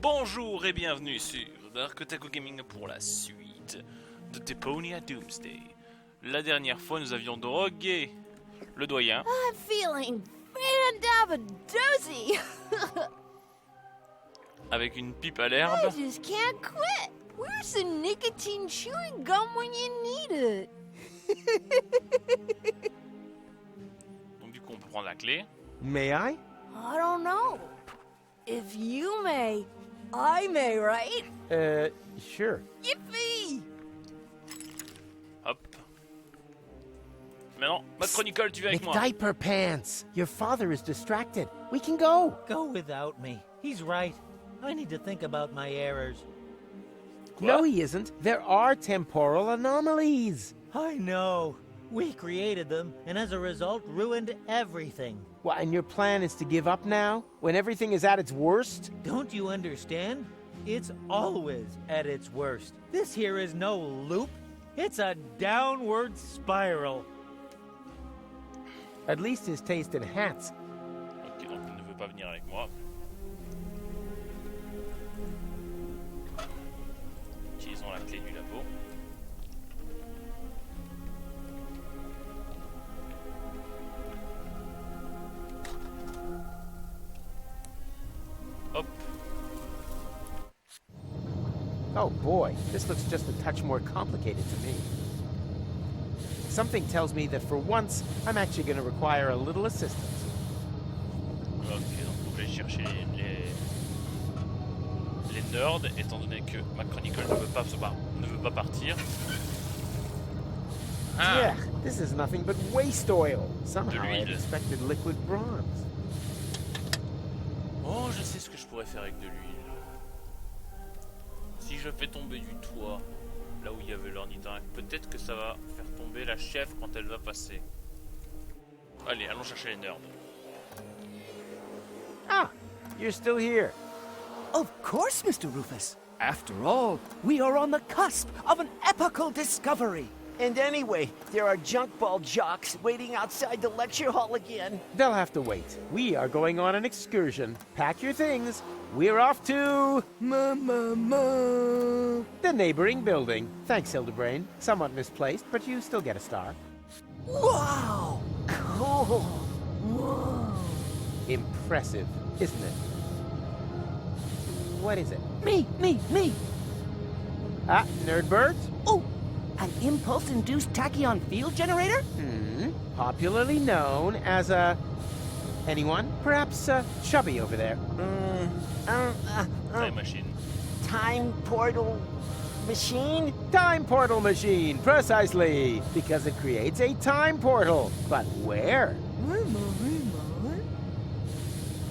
Bonjour et bienvenue sur DarkOtaku Gaming pour la suite de Deponia Doomsday. La dernière fois, nous avions drogué le doyen. I'm feeling fandabadozy. Avec une pipe à l'herbe. I just can't quit. Where's the nicotine chewing gum when you need it? Donc du coup, on peut prendre la clé. May I? I don't know. If you may, I may, right? Sure. Yippee! Hop. Maintenant, Matt Chronicle, tu viens avec moi. McDiaper pants. Your father is distracted. We can go. Go without me. He's right. I need to think about my errors. Quoi? No, he isn't. There are temporal anomalies. I know. We created them, and as a result, ruined everything. What, and your plan is to give up now? When everything is at its worst? Don't you understand? It's always at its worst. This here is no loop. It's a downward spiral. At least his taste in hats. Ok, donc il ne veut pas venir avec moi. Utilisons la clé du labo. Hop. Oh boy, this looks just a touch more complicated to me. Something tells me that for once, I'm actually going to require a little assistance. Ok, donc faut que j'aille chercher les nerds, étant donné que ma Chronicle ne veut pas partir. Ah, Yeah, this is nothing but waste oil. Somehow I l'huile. expected liquid bronze. oh, je sais ce que je pourrais faire avec de l'huile. Si je fais tomber du toit, là où il y avait l'ornithorynque, peut-être que ça va faire tomber la chèvre quand elle va passer. Allez, allons chercher les nerds. Ah, you're still here. Of course, Mr. Rufus. After all, we are on the cusp of an epochal discovery. And anyway, there are junk ball jocks waiting outside the lecture hall again. They'll have to wait. We are going on an excursion. Pack your things. We're off to... the neighboring building. Thanks, Hildebrain. Somewhat misplaced, but you still get a star. Wow! Cool. Whoa! Impressive, isn't it? What is it? Me! Ah, Nerdbird? Oh! An impulse-induced tachyon field generator? Popularly known as a... anyone? Perhaps Chubby over there. Time machine. Time portal machine? Time portal machine, precisely! Because it creates a time portal. But where?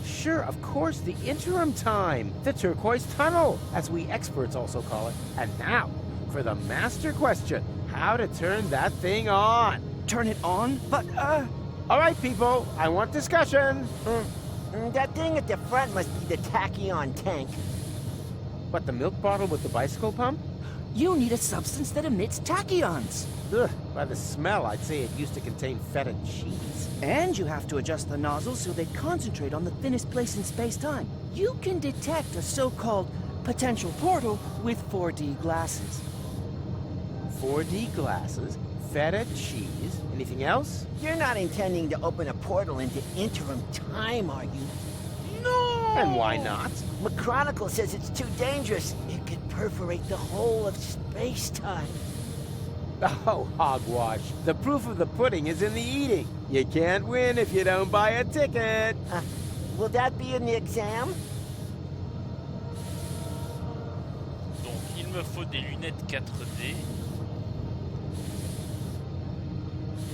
Sure, of course, the interim time. The turquoise tunnel, as we experts also call it. And now, for the master question, how to turn that thing on. Turn it on? But, All right, people, I want discussion. That thing at the front must be the tachyon tank. What, the milk bottle with the bicycle pump? you need a substance that emits tachyons. Ugh, by the smell, I'd say it used to contain feta cheese. And you have to adjust the nozzles so they concentrate on the thinnest place in space-time. You can detect a so-called potential portal with 4D glasses. 4D glasses, feta cheese, anything else? You're not intending to open a portal into interim time, are you? No! And why not? McChronicle says it's too dangerous. It could perforate the whole of space-time. Oh, hogwash. The proof of the pudding is in the eating. You can't win if you don't buy a ticket. Will that be in the exam? Donc il me faut des lunettes 4D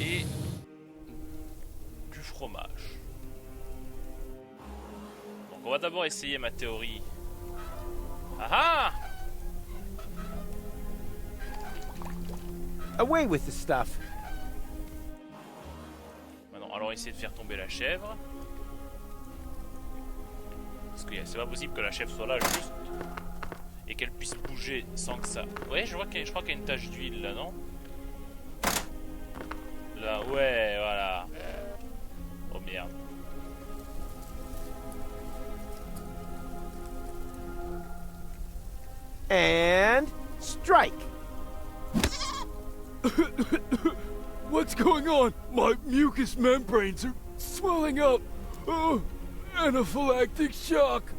et du fromage. Donc on va d'abord essayer ma théorie. Ah ah! Away with the stuff. Maintenant, alors essayer de faire tomber la chèvre. Parce que c'est pas possible que la chèvre soit là juste et qu'elle puisse bouger sans que ça. Ouais, je crois qu'il y a une tache d'huile là, non? Là, ouais, voilà. Oh merde. And strike. What's going on? My mucous membranes are swelling up. Oh, anaphylactic shock.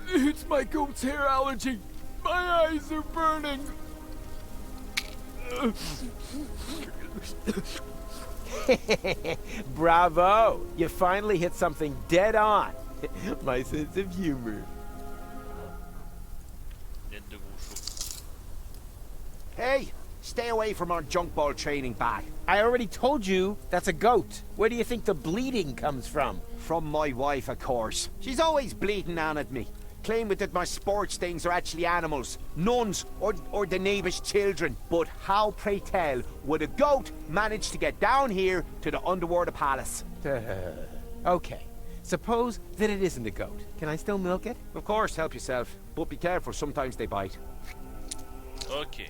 It's my goat's hair allergy. My eyes are burning. Bravo! You finally hit something dead on. My sense of humor. Net de gros chaud. Hey, stay away from our junk ball training bag. I already told you that's a goat. Where do you think the bleeding comes from? From my wife, of course. She's always bleating on at me, claiming that my sports things are actually animals, nuns, or the neighbour's children. But how, pray tell, would a goat manage to get down here to the underwater palace? Okay. Suppose that it isn't a goat. Can I still milk it? Of course, help yourself. But be careful, sometimes they bite. Ok.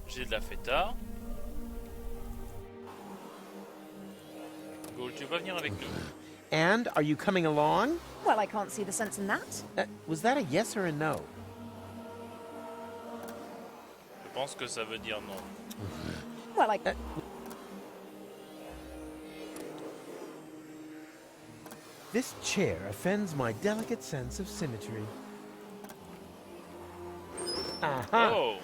J'ai de la feta. Gold, tu vas venir avec nous. And are you coming along? Well, I can't see the sense in that. Was that a yes or a no? Je pense que ça veut dire non. Well, I... This chair offends my delicate sense of symmetry. Aha! Oh!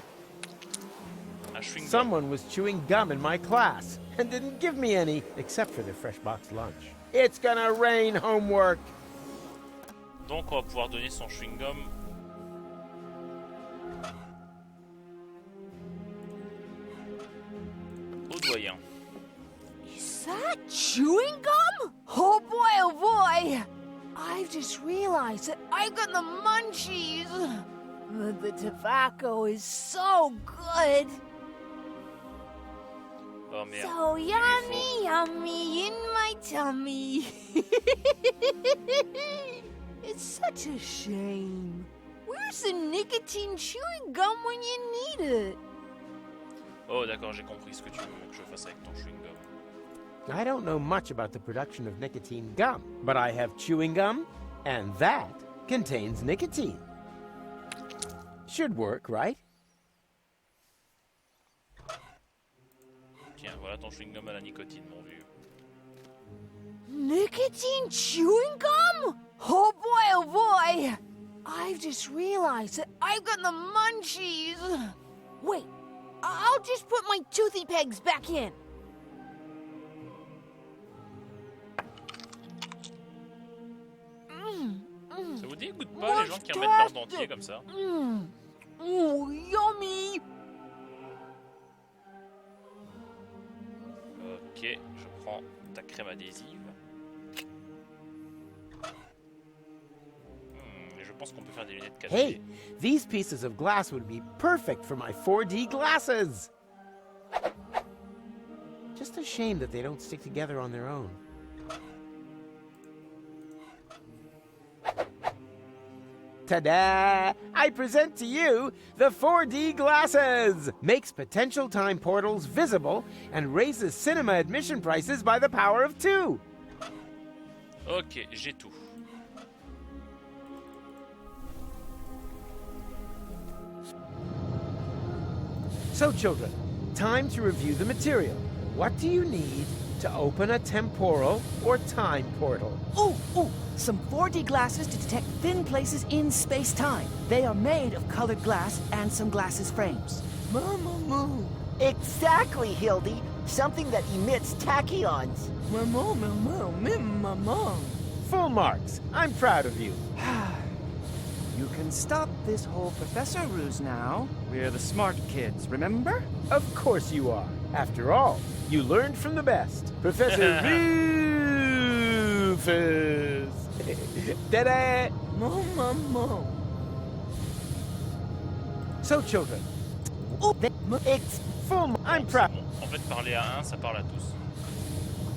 Un chewing gum. Someone was chewing gum in my class and didn't give me any, except for their fresh box lunch. It's gonna rain homework! Donc on va pouvoir donner son chewing gum. Au doyen. Is that chewing gum? Oh boy! I've just realized that I've got the munchies. But the tobacco is so good. Oh merde. So yummy, yummy in my tummy. It's such a shame. Where's the nicotine chewing gum when you need it? Oh d'accord, j'ai compris ce que tu veux que je fasse avec ton chewing gum. I don't know much about the production of nicotine gum, but I have chewing gum, and that contains nicotine. Should work, right? Tiens, voilà ton chewing gum à la nicotine, mon vieux. Nicotine chewing gum? Oh boy! I've just realized that I've got the munchies. Wait, I'll just put my toothy pegs back in. Ça vous dégoûte pas les gens qui remettent leur dentier comme ça? Oh, yummy! Ok, je prends ta crème adhésive. Et je pense qu'on peut faire des lunettes 4D. Hey, these pieces of glass would be perfect for my 4D glasses. Just a shame that they don't stick together on their own. Ta-da! I present to you the 4D glasses! Makes potential time portals visible and raises cinema admission prices by the power of 2. Ok, j'ai tout. So children, time to review the material. What do you need to open a temporal or time portal? Ooh, some 4D glasses to detect thin places in space-time. They are made of colored glass and some glasses frames. Mama moo. Exactly, Hildy. Something that emits tachyons. Mama. Full marks. I'm proud of you. You can stop this whole professor ruse now. We're the smart kids, remember? Of course you are. After all, you learned from the best. Professor Rufus. Ta-da! Mama. So children, It's full. I'm proud. Bon, en fait, parler à un, ça parle à tous.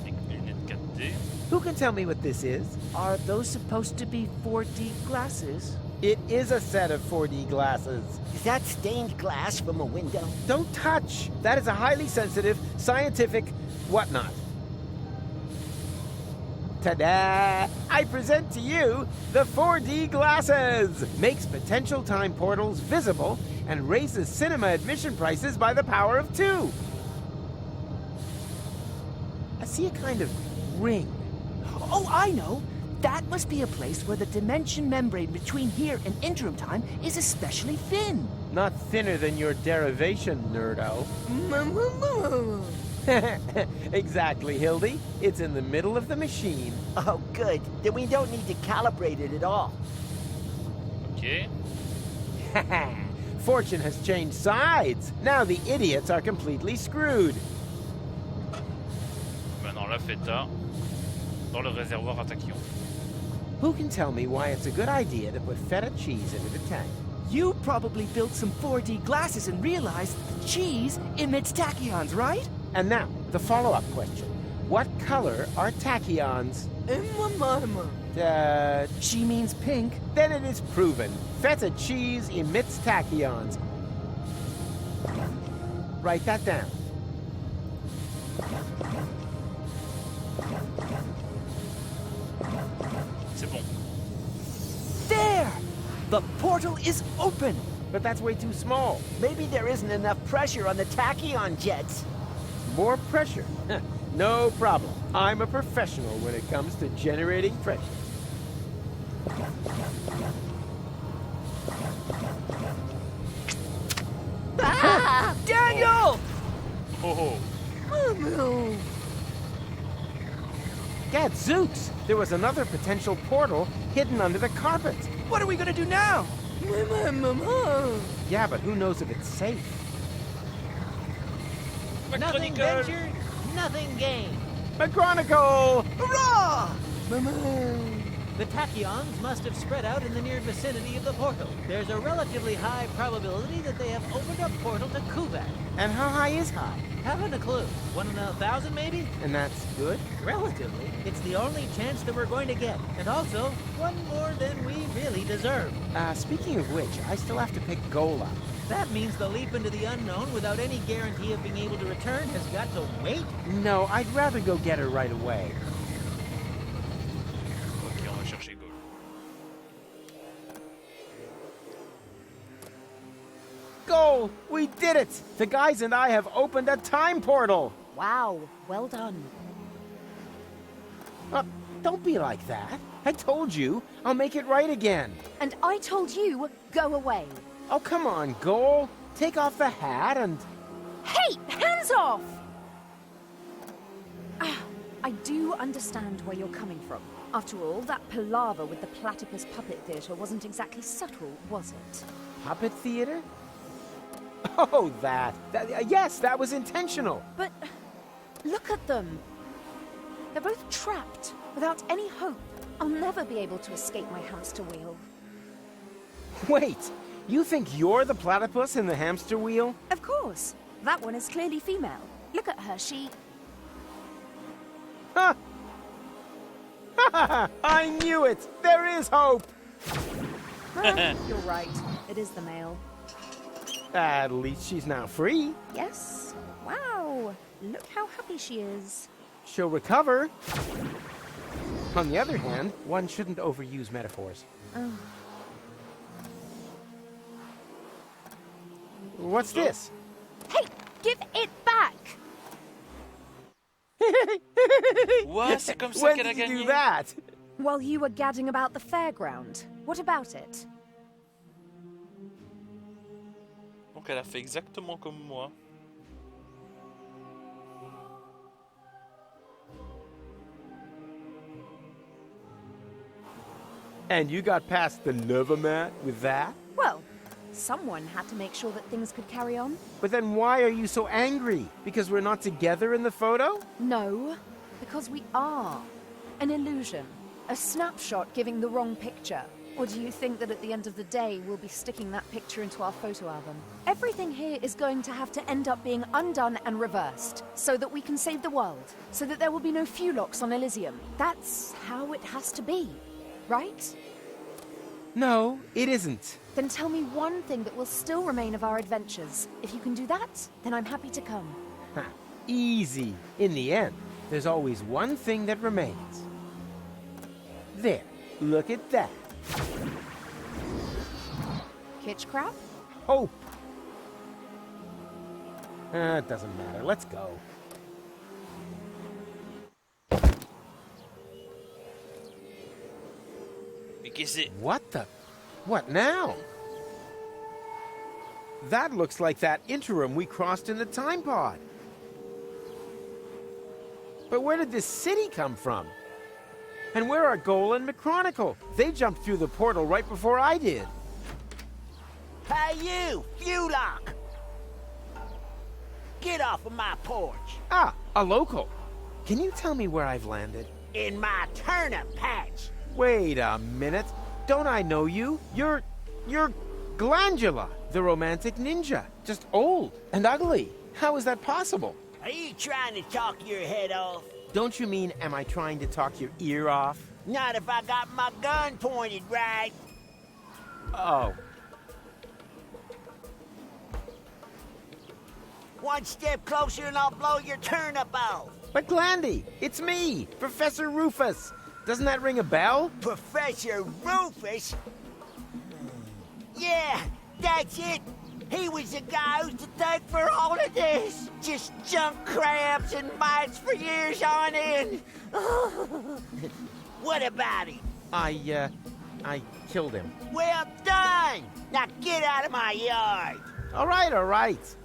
Avec lunettes 4D. Who can tell me what this is? Are those supposed to be 4D glasses? It is a set of 4D glasses. Is that stained glass from a window? Don't touch. That is a highly sensitive, scientific whatnot. Ta-da! I present to you the 4D glasses! Makes potential time portals visible and raises cinema admission prices by the power of 2. I see a kind of ring. Oh, I know! That must be a place where the dimension membrane between here and interim time is especially thin. Not thinner than your derivation, nerdo. Exactly, Hildy. It's in the middle of the machine. Oh, good. Then we don't need to calibrate it at all. Ok. Fortune has changed sides. Now the idiots are completely screwed. Maintenant la feta dans le réservoir à tachyon. Who can tell me why it's a good idea to put feta cheese into the tank? You probably built some 4D glasses and realized the cheese emits tachyons, right? And now, the follow-up question. What color are tachyons? She means pink. Then it is proven. Feta cheese emits tachyons. Write that down. C'est bon. There! The portal is open! But that's way too small. Maybe there isn't enough pressure on the tachyon jets. More pressure? No problem. I'm a professional when it comes to generating pressure. Ah! Daniel! Oh oh. Gadzooks! There was another potential portal hidden under the carpet. What are we gonna do now? Yeah, but who knows if it's safe? Nothing ventured, nothing gained. McChronicle! Hurrah! The tachyons must have spread out in the near vicinity of the portal. There's a relatively high probability that they have opened a portal to Kuvak. And how high is high? Haven't a clue. 1 in 1,000 maybe? And that's good? Relatively. It's the only chance that we're going to get. And also, one more than we really deserve. Speaking of which, I still have to pick Gola. That means the leap into the unknown without any guarantee of being able to return has got to wait. No, I'd rather go get her right away. Ok, on va chercher Gaulle. Goal! We did it! The guys and I have opened a time portal! Wow, well done. Don't be like that. I told you. I'll make it right again. And I told you, go away. Oh, come on, Goal. Take off the hat and... Hey, hands off! I do understand where you're coming from. After all, that palaver with the platypus puppet theatre wasn't exactly subtle, was it? Puppet theater? Oh, that. Yes, that was intentional. But look at them. They're both trapped, without any hope. I'll never be able to escape my hamster wheel. Wait, you think you're the platypus in the hamster wheel? Of course. That one is clearly female. Look at her, she... Ha! I knew it! There is hope! You're right. It is the male. At least she's now free. Yes. Wow. Look how happy she is. She'll recover. On the other hand, one shouldn't overuse metaphors. Oh. What's this? Hey, give it back! Ouais, c'est comme ça When qu'elle a did you gagné. do that? While you were gadding about the fairground. What about it? Donc elle a fait exactement comme moi. And you got past the lover mat with that? Well, someone had to make sure that things could carry on. But then why are you so angry? Because we're not together in the photo? No, because we are. An illusion. A snapshot giving the wrong picture. Or do you think that at the end of the day, we'll be sticking that picture into our photo album? Everything here is going to have to end up being undone and reversed, so that we can save the world, so that there will be no Fulocks on Elysium. That's how it has to be, right? No, it isn't. Then tell me one thing that will still remain of our adventures. If you can do that, then I'm happy to come. Easy. In the end, there's always one thing that remains. There, look at that. Kitchcraft? Hope. It doesn't matter. Let's go. What the? What now? That looks like that interim we crossed in the time pod. But where did this city come from? And where are Goal and McChronicle? They jumped through the portal right before I did. Hey you, Fulock! Get off of my porch! Ah, a local. Can you tell me where I've landed? In my turnip patch! Wait a minute. Don't I know you? You're Glandula, the romantic ninja. Just old and ugly. How is that possible? Are you trying to talk your head off? Don't you mean, am I trying to talk your ear off? Not if I got my gun pointed right. Oh. One step closer and I'll blow your turnip off. But Glandy, it's me, Professor Rufus. Doesn't that ring a bell? Professor Rufus? Yeah, that's it. He was the guy who's to thank for all of this. Just junk crabs and mites for years on end. What about him? I killed him. Well done. Now get out of my yard. All right.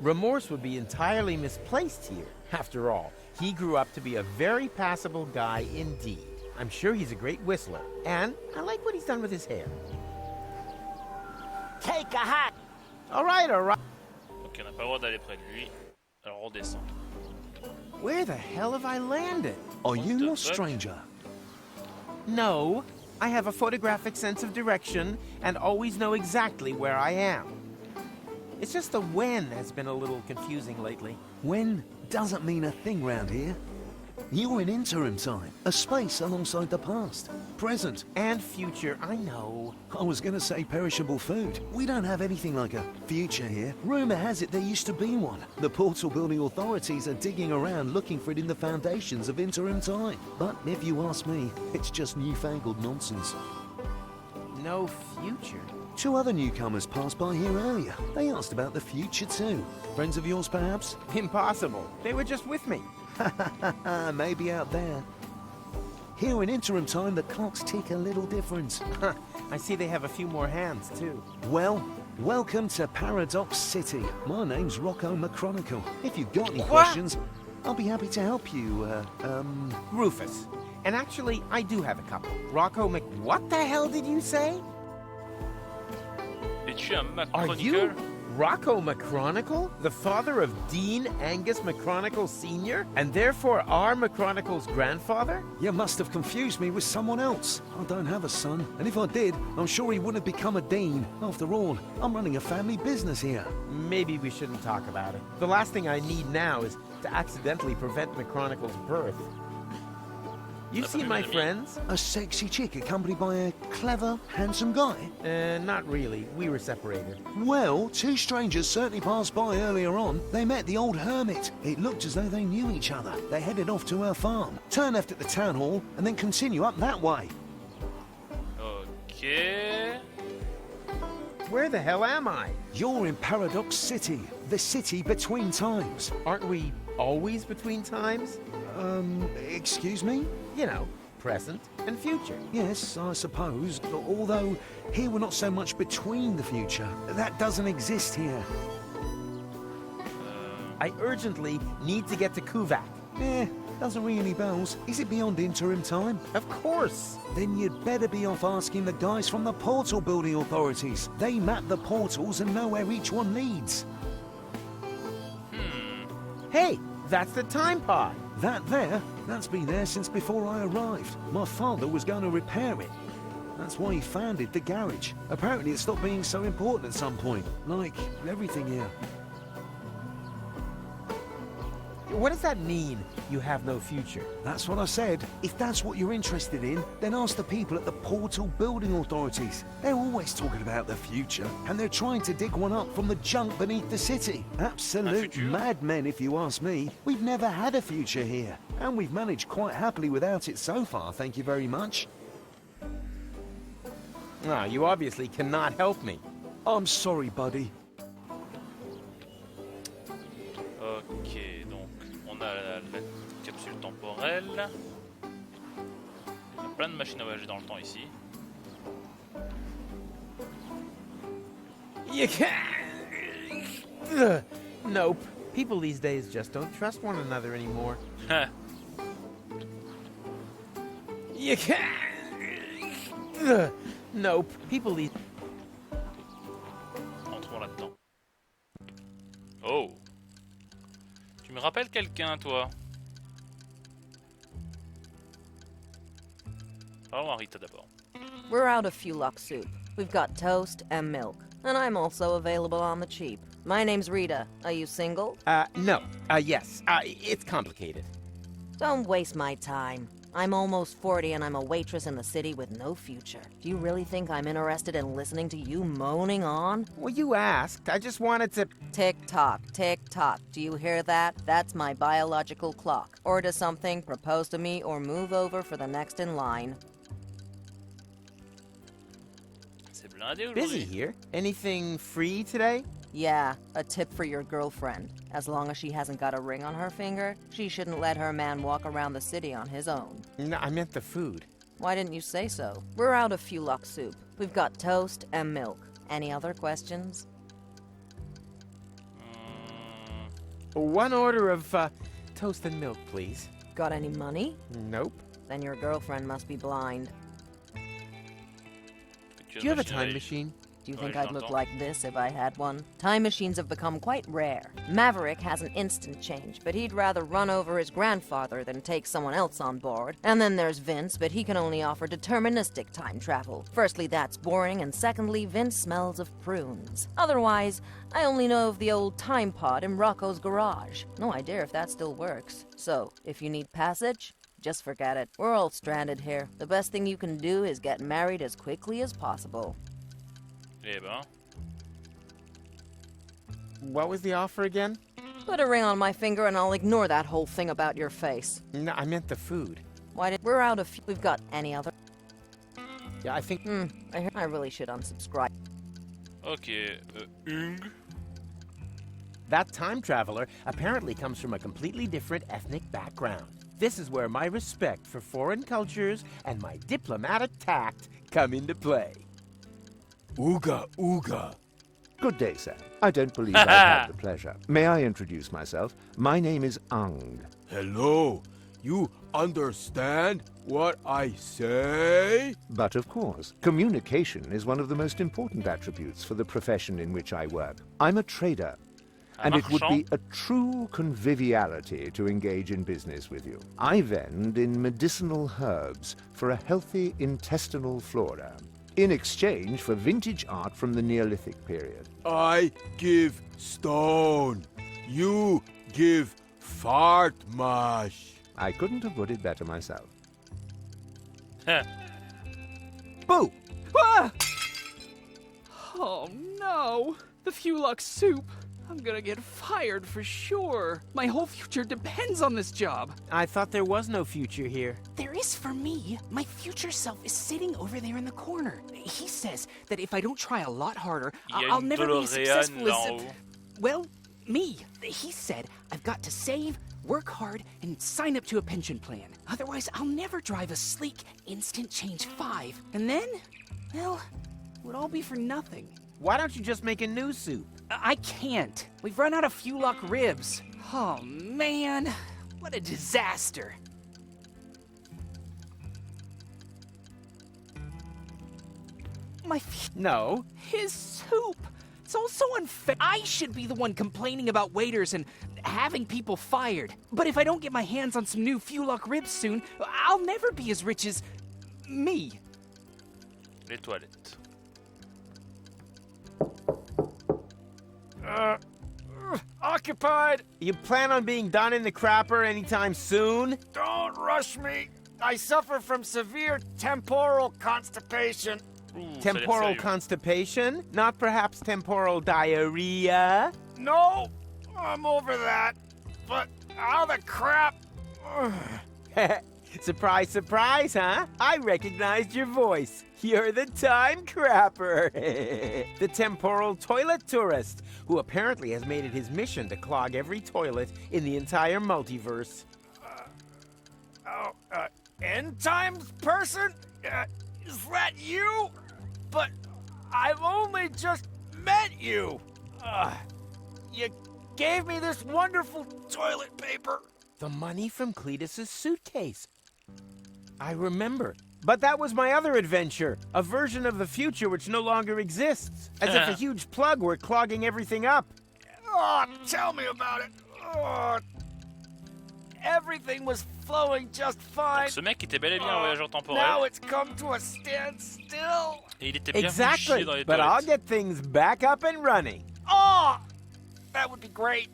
Remorse would be entirely misplaced here. After all, he grew up to be a very passable guy indeed. I'm sure he's a great whistler, and I like what he's done with his hair. Take a hike. All right. Ok, on n'a pas le droit d'aller près de lui. Alors on descend. Where the hell have I landed? Are you the lost, fuck? stranger? No, I have a photographic sense of direction and always know exactly where I am. It's just the when has been a little confusing lately. When doesn't mean a thing round here. You're in interim time, a space alongside the past, present. And future, I know. I was gonna say perishable food. We don't have anything like a future here. Rumor has it there used to be one. The portal building authorities are digging around looking for it in the foundations of interim time. But if you ask me, it's just newfangled nonsense. No future. 2 other newcomers passed by here earlier. They asked about the future too. Friends of yours, perhaps? Impossible. They were just with me. Maybe out there. Here in interim time, the clocks tick a little different. I see they have a few more hands, too. Well, welcome to Paradoxe City. My name's Rocco McChronicle. If you've got any What? questions, I'll be happy to help you, Rufus. And actually, I do have a couple. Rocco What the hell did you say? Es-tu un Are macroniqueur? you Rocco McChronicle? The father of Dean Angus McChronicle Sr.? And therefore our McChronicle's grandfather? you must have confused me with someone else. I don't have a son, and if I did, I'm sure he wouldn't have become a dean. After all, I'm running a family business here. Maybe we shouldn't talk about it. The last thing I need now is to accidentally prevent McChronicle's birth. You've seen my friends? A sexy chick accompanied by a clever, handsome guy? Not really. We were separated. Well, 2 strangers certainly passed by earlier on. They met the old hermit. It looked as though they knew each other. They headed off to her farm, turn left at the town hall, and then continue up that way. Ok. Where the hell am I? You're in Paradoxe City, the city between times. Aren't we always between times? Excuse me? You know, present and future. Yes, I suppose. Although, here we're not so much between the future. That doesn't exist here. I urgently need to get to Kuvak. Doesn't ring any bells. Is it beyond interim time? Of course. Then you'd better be off asking the guys from the portal building authorities. They map the portals and know where each one leads. Hey, that's the time pod. That there, that's been there since before I arrived. My father was going to repair it. That's why he founded the garage. Apparently it stopped being so important at some point, like everything here. what does that mean, you have no future? That's what I said. If that's what you're interested in, then ask the people at the Portal Building Authorities. They're always talking about the future, and they're trying to dig one up from the junk beneath the city. Absolute madmen, if you ask me. We've never had a future here, and we've managed quite happily without it so far, thank you very much. Ah, you obviously cannot help me. I'm sorry, buddy. Ok, donc on a la capsule temporelle. Il y a plein de machines à voyager dans le temps ici. You can't. Nope. People these days just don't trust one another anymore. You can't. Nope. People these. Entrons là-dedans. Oh. Tu me rappelles quelqu'un, toi? Parlons à Rita d'abord. We're out of Fulok soup. We've got toast and milk. And I'm also available on the cheap. My name's Rita. Are you single? No. Yes. It's complicated. Don't waste my time. I'm almost 40 and I'm a waitress in the city with no future. Do you really think I'm interested in listening to you moaning on? Well, you asked. I just wanted to... Tick-tock, tick-tock. Do you hear that? That's my biological clock. Order something, propose to me, or move over for the next in line. C'est blindé aujourd'hui. Busy here. Anything free today? Yeah, a tip for your girlfriend. As long as she hasn't got a ring on her finger, she shouldn't let her man walk around the city on his own. No, I meant the food. Why didn't you say so? We're out of Fulok soup. We've got toast and milk. Any other questions? One order of toast and milk, please. Got any money? Nope. Then your girlfriend must be blind. Do you have a time machine? Do you think I'd look like this if I had one? Time machines have become quite rare. Maverick has an instant change, but he'd rather run over his grandfather than take someone else on board. And then there's Vince, but he can only offer deterministic time travel. Firstly, that's boring, and secondly, Vince smells of prunes. Otherwise, I only know of the old time pod in Rocco's garage. No idea if that still works. So, if you need passage, just forget it. We're all stranded here. The best thing you can do is get married as quickly as possible. Eh ben. What was the offer again? Put a ring on my finger and I'll ignore that whole thing about your face. No, I meant the food. We're out of... We've got any other... Yeah, I think... I really should unsubscribe. Ok, Ung. That time traveler apparently comes from a completely different ethnic background. This is where my respect for foreign cultures and my diplomatic tact come into play. Ooga, ooga. Good day, sir. I don't believe I've had the pleasure. May I introduce myself? My name is Ung. Hello. You understand what I say? But of course, communication is one of the most important attributes for the profession in which I work. I'm a trader, and it would be a true conviviality to engage in business with you. I vend in medicinal herbs for a healthy intestinal flora, in exchange for vintage art from the Neolithic period. I give stone. You give fart mash. I couldn't have put it better myself. Boo! Ah! Oh no! The Fulok soup! I'm gonna get fired for sure. My whole future depends on this job. I thought there was no future here. There is for me. My future self is sitting over there in the corner. He says that if I don't try a lot harder, I'll never be as successful as... Well, me. He said I've got to save, work hard, and sign up to a pension plan. Otherwise, I'll never drive a sleek Instant Change 5. And then, well, it would all be for nothing. Why don't you just make a new soup? I can't. We've run out of Fulok ribs. Oh, man. What a disaster. No. His soup. It's all so unfair. I should be the one complaining about waiters and having people fired. But if I don't get my hands on some new Fulok ribs soon, I'll never be as rich as... me. Les toilettes. occupied. You plan on being done in the crapper anytime soon? Don't rush me. I suffer from severe temporal constipation. Temporal constipation? Not perhaps temporal diarrhea? No, I'm over that. But how the crap... Surprise, surprise, huh? I recognized your voice. You're the time crapper. The temporal toilet tourist, who apparently has made it his mission to clog every toilet in the entire multiverse. End times person? Is that you? But I've only just met you. You gave me this wonderful toilet paper. The money from Cletus's suitcase. I remember. But that was my other adventure, a version of the future which no longer exists. As if a huge plug were clogging everything up. Oh, tell me about it. Oh, everything was flowing just fine. Donc, ce mec était bel et bien un voyageur temporel. Now it's come to a standstill. Et il était bien exactly, chier dans les but toilettes. I'll get things back up and running. Oh, that would be great.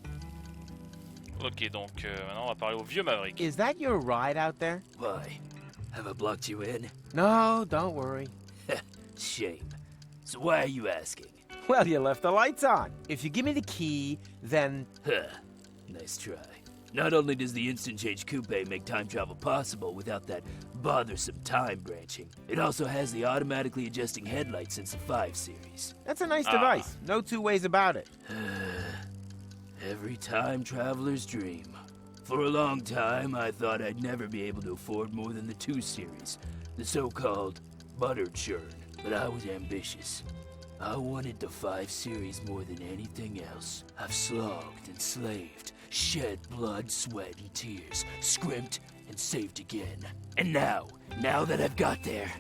Ok, donc maintenant on va parler au vieux Maverick. Is that your ride out there? Why? Have I blocked you in? No, don't worry. Shame. So why are you asking? Well, you left the lights on. If you give me the key, then... Nice try. Not only does the instant change coupe make time travel possible without that bothersome time branching, it also has the automatically adjusting headlights since the 5 series. That's a nice device. No two ways about it. Every time traveler's dream. For a long time, I thought I'd never be able to afford more than the 2 series, the so-called butter churn, but I was ambitious. I wanted the 5 series more than anything else. I've slogged and slaved, shed blood, sweat, and tears, scrimped and saved again. And now that I've got there,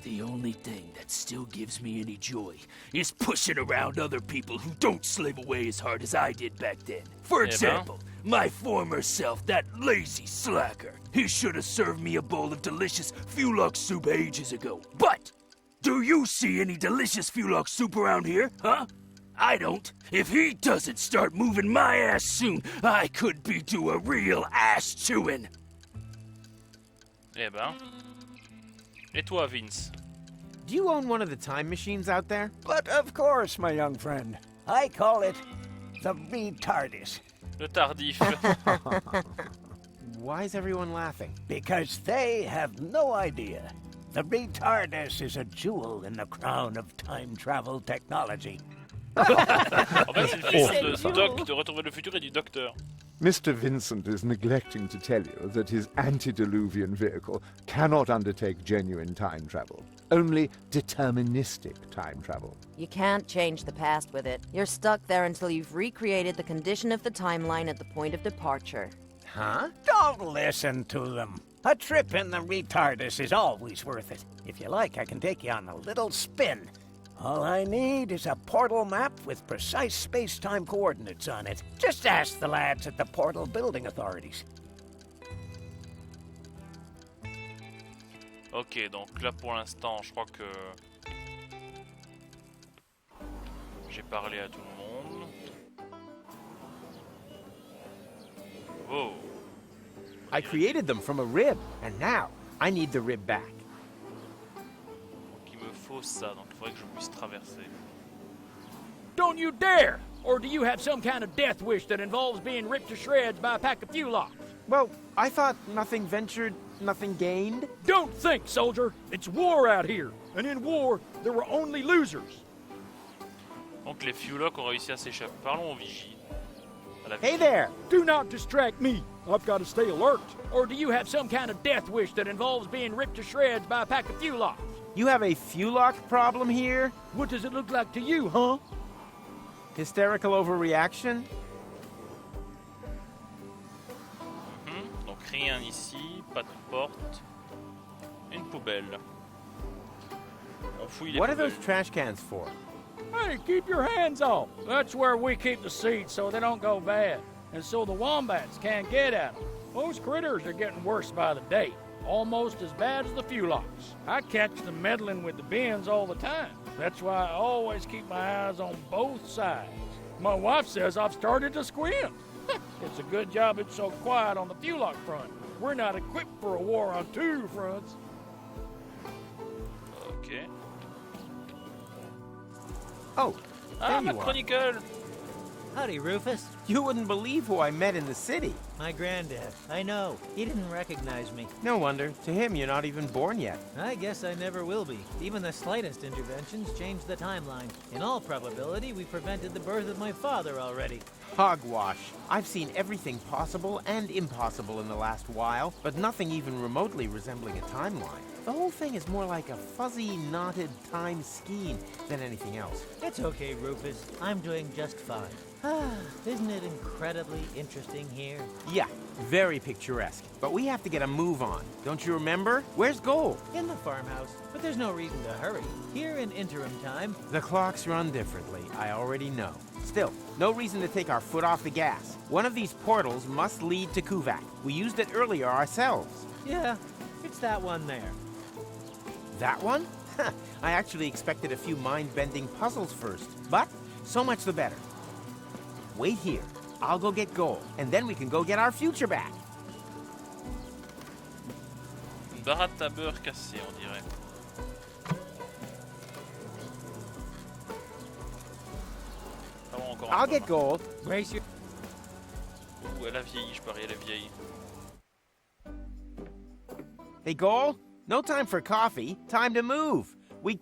the only thing that still gives me any joy is pushing around other people who don't slave away as hard as I did back then. For example, my former self, that lazy slacker. He should have served me a bowl of delicious Fulok soup ages ago. But, do you see any delicious Fulok soup around here, huh? I don't. If he doesn't start moving my ass soon, I could be due a real ass chewing. Eh ben. Et toi, Vince? Do you own one of the time machines out there? But of course, my young friend. I call it the retardis. Le tardif. Why is everyone laughing? Because they have no idea. The retardis is a jewel in the crown of time travel technology. En fait, c'est le fils de Doc, de Retour vers le futur et du Docteur. Mr. Vincent is neglecting to tell you that his antediluvian vehicle cannot undertake genuine time travel, only deterministic time travel. You can't change the past with it. You're stuck there until you've recreated the condition of the timeline at the point of departure. Huh? Don't listen to them. A trip in the retardis is always worth it. If you like, I can take you on a little spin. All I need is a portal map with precise space-time coordinates on it. Just ask the lads at the portal building authorities. Ok, donc là pour l'instant, je crois que j'ai parlé à tout le monde. Oh. I created them from a rib, and now I need the rib back. Donc il me faut ça, donc il faudrait que je puisse traverser. Don't you dare! Or do you have some kind of death wish that involves being ripped to shreds by a pack of Fuloks? Well, I thought nothing ventured, nothing gained. Don't think, soldier! It's war out here, and in war, there were only losers. Donc les Fuloks ont réussi à s'échapper. Parlons aux vigies. Hey there! Do not distract me. I've got to stay alert. Or do you have some kind of death wish that involves being ripped to shreds by a pack of Fuloks? You have a Fulok problem here? What does it look like to you, huh? Hysterical overreaction? Donc rien ici, pas de porte. Une poubelle. On fouille les What are poubelles. those trash cans for? Hey, keep your hands off. That's where we keep the seeds so they don't go bad. And so the wombats can't get at them. Those critters are getting worse by the day. Almost as bad as the Fuloks. I catch them meddling with the bins all the time. That's why I always keep my eyes on both sides. My wife says I've started to squint. It's a good job it's so quiet on the Fulock front. We're not equipped for a war on two fronts. Ok. Oh, there you are. Chronicle. Howdy, Rufus. You wouldn't believe who I met in the city. My granddad. I know. He didn't recognize me. No wonder. To him, you're not even born yet. I guess I never will be. Even the slightest interventions change the timeline. In all probability, we prevented the birth of my father already. Hogwash. I've seen everything possible and impossible in the last while, but nothing even remotely resembling a timeline. The whole thing is more like a fuzzy, knotted time scheme than anything else. It's okay, Rufus. I'm doing just fine. Isn't it incredibly interesting here? Yeah, very picturesque. But we have to get a move on. Don't you remember? Where's Gold? In the farmhouse, but there's no reason to hurry. Here in interim time... The clocks run differently, I already know. Still, no reason to take our foot off the gas. One of these portals must lead to Kuvak. We used it earlier ourselves. Yeah, it's that one there. That one? I actually expected a few mind-bending puzzles first. But, so much the better. Wait here. I'll go get Gold, and then we can go get our future back. Une baratte à beurre cassée, on dirait. I'll get Gold. Brace your... Ouh, elle a vieilli, je parie, elle est vieille. Hey, Gold? No time for coffee. Time to move. Wait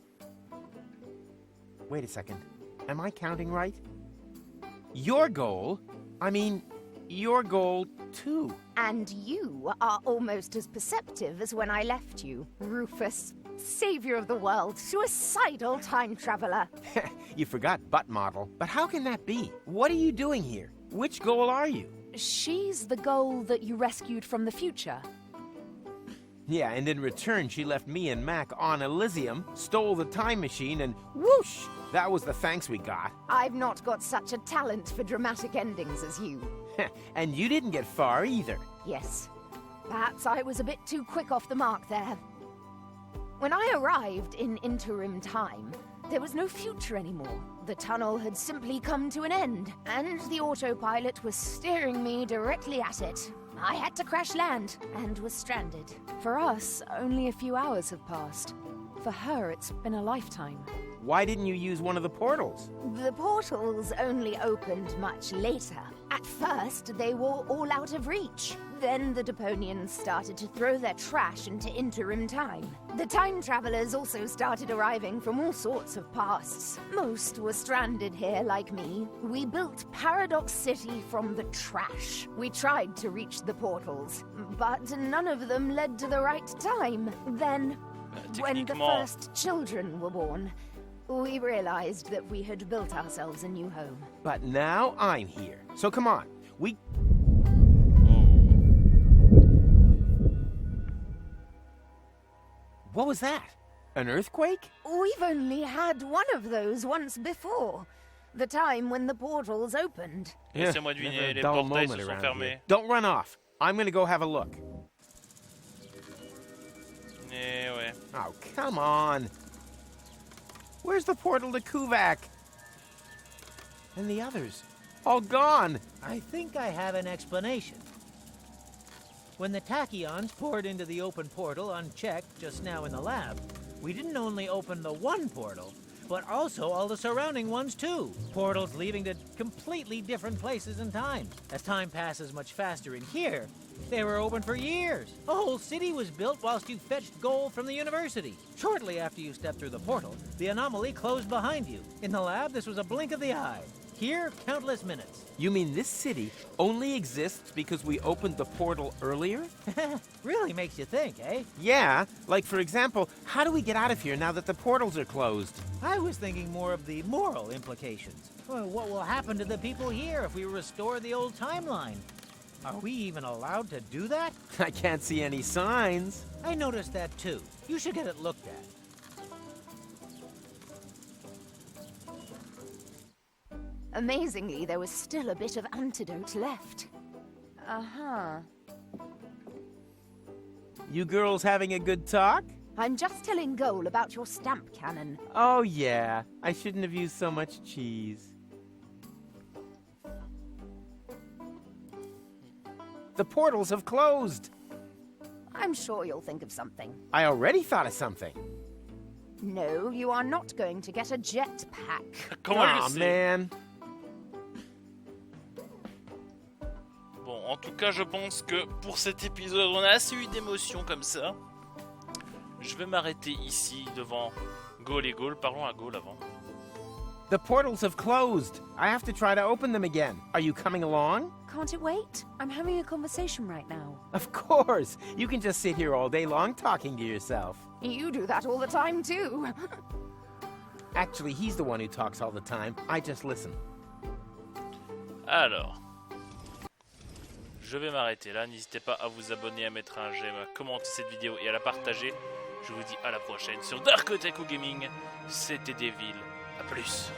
a second. Am I counting right? Your goal? I mean, your goal too. And you are almost as perceptive as when I left you, Rufus. Savior of the world, suicidal time traveler. You forgot butt model. But how can that be? What are you doing here? Which goal are you? She's the goal that you rescued from the future. Yeah, and in return, she left me and Mac on Elysium, stole the time machine, and whoosh! That was the thanks we got. I've not got such a talent for dramatic endings as you. And you didn't get far either. Yes. Perhaps I was a bit too quick off the mark there. When I arrived in interim time, there was no future anymore. The tunnel had simply come to an end, and the autopilot was steering me directly at it. I had to crash land, and was stranded. For us, only a few hours have passed. For her, it's been a lifetime. Why didn't you use one of the portals? The portals only opened much later. At first, they were all out of reach. Then the Deponians started to throw their trash into interim time. The time travelers also started arriving from all sorts of pasts. Most were stranded here like me. We built Paradoxe City from the trash. We tried to reach the portals, but none of them led to the right time. Then, when the first children were born, we realized that we had built ourselves a new home. But now I'm here. So come on, What was that? An earthquake? We've only had one of those once before. The time when the portals opened. Laissez-moi deviner, les portails se sont fermés. Don't run off. I'm gonna go have a look. Eh ouais. Oh, come on. Where's the portal to Kuvak? And the others? All gone. I think I have an explanation. When the tachyons poured into the open portal unchecked just now in the lab, we didn't only open the one portal, but also all the surrounding ones too. Portals leading to completely different places in time. As time passes much faster in here, they were open for years. A whole city was built whilst you fetched gold from the university. Shortly after you stepped through the portal, the anomaly closed behind you. In the lab, this was a blink of the eye. Here, countless minutes. You mean this city only exists because we opened the portal earlier? Really makes you think, eh? Yeah, like for example, how do we get out of here now that the portals are closed? I was thinking more of the moral implications. Well, what will happen to the people here if we restore the old timeline? Are we even allowed to do that? I can't see any signs. I noticed that too. You should get it looked at. Amazingly, there was still a bit of antidote left. Uh-huh. You girls having a good talk? I'm just telling Goal about your stamp cannon. Oh yeah, I shouldn't have used so much cheese. The portals have closed. I'm sure you'll think of something. I already thought of something. No, you are not going to get a jetpack. Aw, man. Bon, en tout cas, je pense que pour cet épisode, on a assez eu d'émotions comme ça. Je vais m'arrêter ici devant Gaul et Gaul. Parlons à Gaul avant. The portals have closed. I have to try to open them again. Are you coming along? Can't it wait? I'm having a conversation right now. Of course. You can just sit here all day long talking to yourself. You do that all the time, too. Actually, he's the one who talks all the time. I just listen. Alors, je vais m'arrêter là. N'hésitez pas à vous abonner, à mettre un j'aime, à commenter cette vidéo et à la partager. Je vous dis à la prochaine sur DarkOtaku Gaming. C'était Devil. A plus.